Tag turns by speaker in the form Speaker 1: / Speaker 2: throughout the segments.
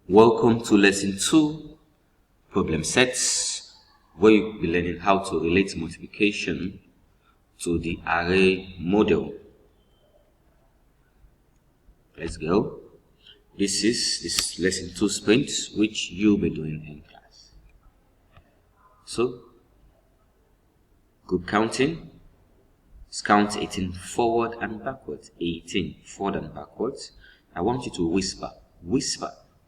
Speaker 1: Welcome to lesson 2, problem sets, where you'll be learning how to relate multiplication to the array model. Let's go. This is lesson 2 sprint, which you'll be doing in class. So, group counting. Let's count 18 forward and backwards. 18 forward and backwards. I want you to whisper,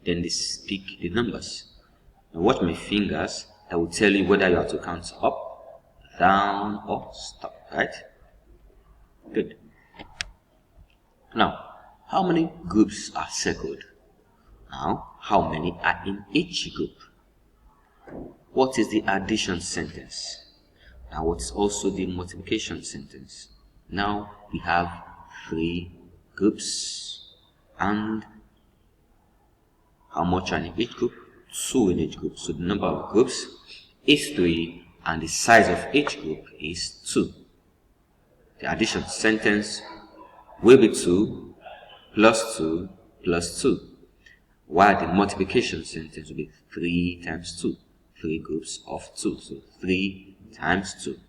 Speaker 1: then they speak the numbers. Now watch my fingers. I will tell you whether you have to count up, down, or stop, right? Good. Now, how many groups are circled? Now, how many are in each group? What is the addition sentence? Now, what is also the multiplication sentence? Now, we have 3 groups, and how much are in each group? 2 in each group. So the number of groups is 3, and the size of each group is 2. The addition sentence will be 2 plus 2 plus 2, while the multiplication sentence will be 3 times 2. 3 groups of 2, so 3 times 2.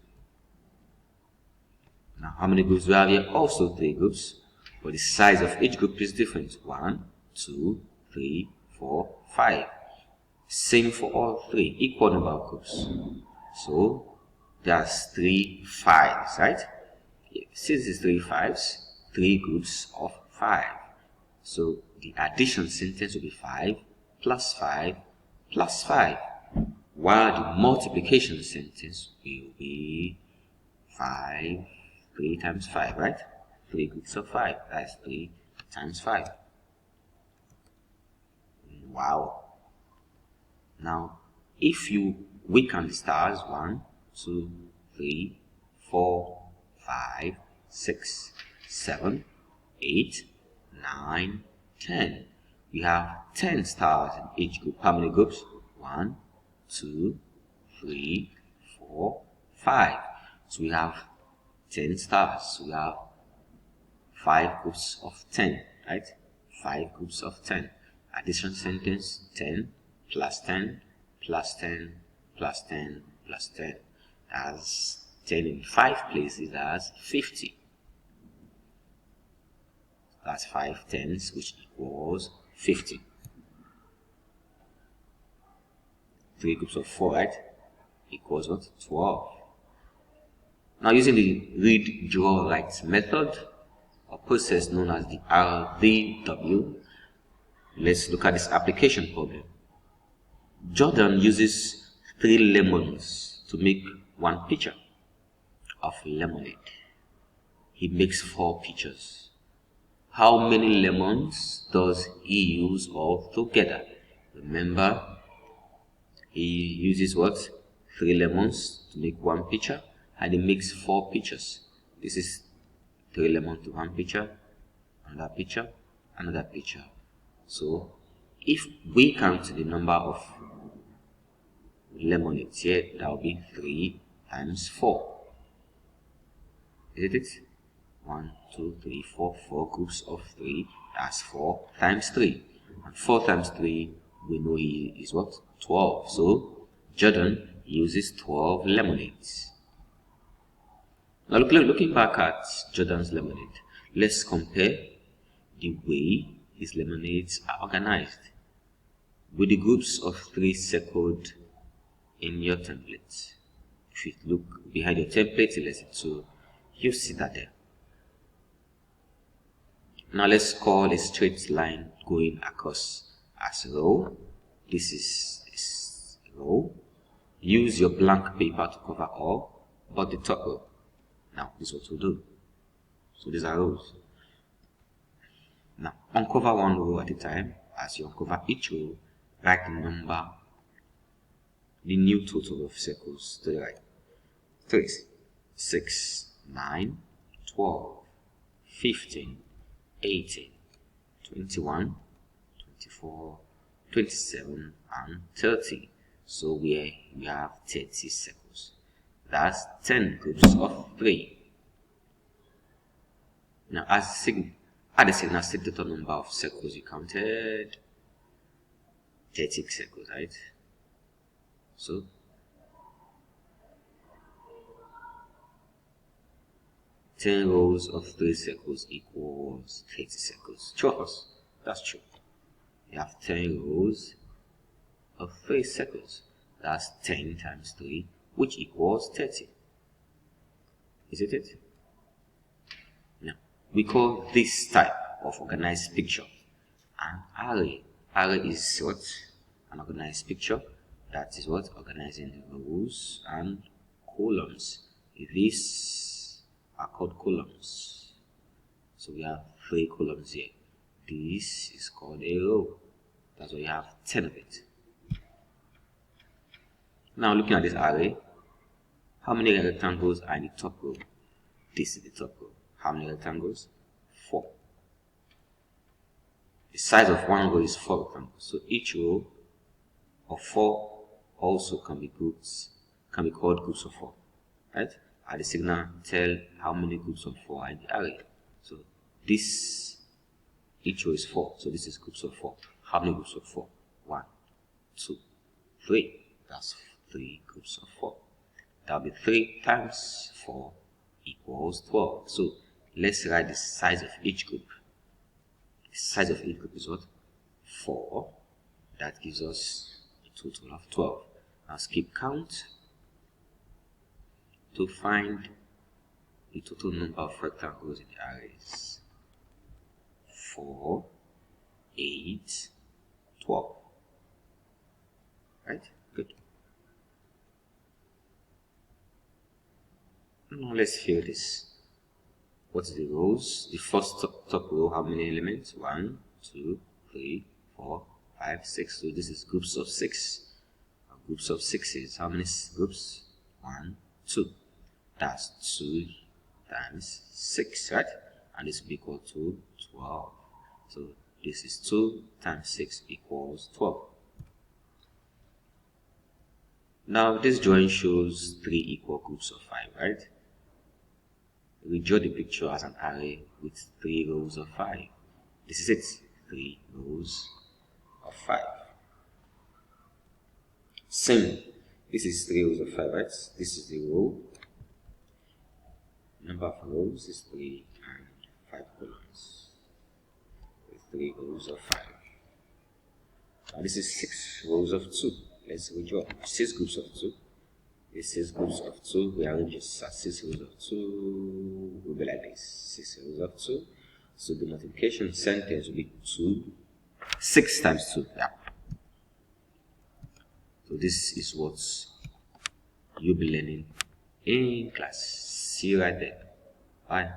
Speaker 1: Now, how many groups do we have here? Also 3 groups, but the size of each group is different. 1, 2, 3, 4, 5. Same for all 3, equal number of groups. So, there's 3 5s, right? Since it's 3 5s, 3 groups of 5. So, the addition sentence will be 5 plus 5 plus 5. While the multiplication sentence will be 5, 3 times 5, right? 3 groups of 5, that's 3 times 5. Wow. Now, if you weaken the stars, 1, 2, 3, 4, 5, 6, 7, 8, 9, 10. We have 10 stars in each group. How many groups? 1, 2, 3, 4, 5. So we have 10 stars. So we have 5 groups of 10, right? 5 groups of 10. Addition sentence, 10 plus 10 plus 10 plus 10 plus 10. That's 10 in 5 places, that's 50. That's 5 tens, which equals 50. 3 groups of 4, right? Equals what? 12. Now, using the read, draw, write method, a process known as the RDW, let's look at this application problem. Jordan uses 3 lemons to make 1 pitcher of lemonade. He makes 4 pitchers. How many lemons does he use altogether? Remember, he uses what? 3 lemons to make 1 pitcher, and he makes 4 pitchers. This is 3 lemons to 1 pitcher, another pitcher, another pitcher. So, if we count the number of lemonades here, that will be 3 times 4. Isn't it? 1, 2, 3, 4, 4 groups of 3. That's 4 times 3. And 4 times 3, we know is what? 12. So, Jordan uses 12 lemonades. Now, looking back at Jordan's lemonade, let's compare the way his lemonades are organized with the groups of 3 circled in your template. If you look behind your template in lesson 2, you see that there. Now let's call a straight line going across as a row. This is a row. Use your blank paper to cover all but the top row. Now this is what we'll do. So these are rows. Now uncover 1 row at a time. As you uncover each row, write the number, the new total of circles to the right. 3, 6, 9, 12, 15, 18, 21, 24, 27, and 30. So we have 30 circles. That's 10 groups of 3. Now add the signal, state the total number of circles you counted. 30 circles, right? So 10 rows of 3 circles equals 30 circles. True of us. That's true. You have 10 rows of 3 circles. That's 10 times 3, which equals 30. Isn't it? Now, we call this type of organized picture an array. Array is what? An organized picture. That is what? Organizing rows and columns. These are called columns. So we have 3 columns here. This is called a row. That's why you have 10 of it. Now looking at this array, how many rectangles are in the top row? This is the top row. How many rectangles? 4. The size of one row is 4 rectangles. So each row of 4 also can be called groups of 4. Right? At the signal, tell how many groups of 4 are in the array. So each row is 4. So this is groups of 4. How many groups of 4? 1, 2, 3. That's 3 groups of 4. That will be 3 times 4 equals 12. So let's write the size of each group. The size of each group is what? 4. That gives us a total of 12. Now skip count to find the total number of rectangles in the arrays. 4, 8, 12. Right? Good. Now let's fill this. What is the rows? The first top row, how many elements? 1, 2, 3, 4, 5, 6. So this is groups of 6. Groups of 6 is how many groups? 1, 2. That's 2 times 6, right? And this will be equal to 12. So this is 2 times 6 equals 12. Now this drawing shows 3 equal groups of 5, right? We draw the picture as an array with 3 rows of 5. This is it. 3 rows of 5. Same. This is 3 rows of 5, right? This is the row. Number of rows is 3 and 5 columns. With 3 rows of 5. Now this is 6 rows of 2. Let's redraw. 6 groups of 2. This is groups of 2. We arrange this as 6 rows of 2. Will be like this. 6 rows of 2. So the multiplication sentence will be 2. 6 times 2. Yeah. So this is what you'll be learning in class. See you right there. Bye.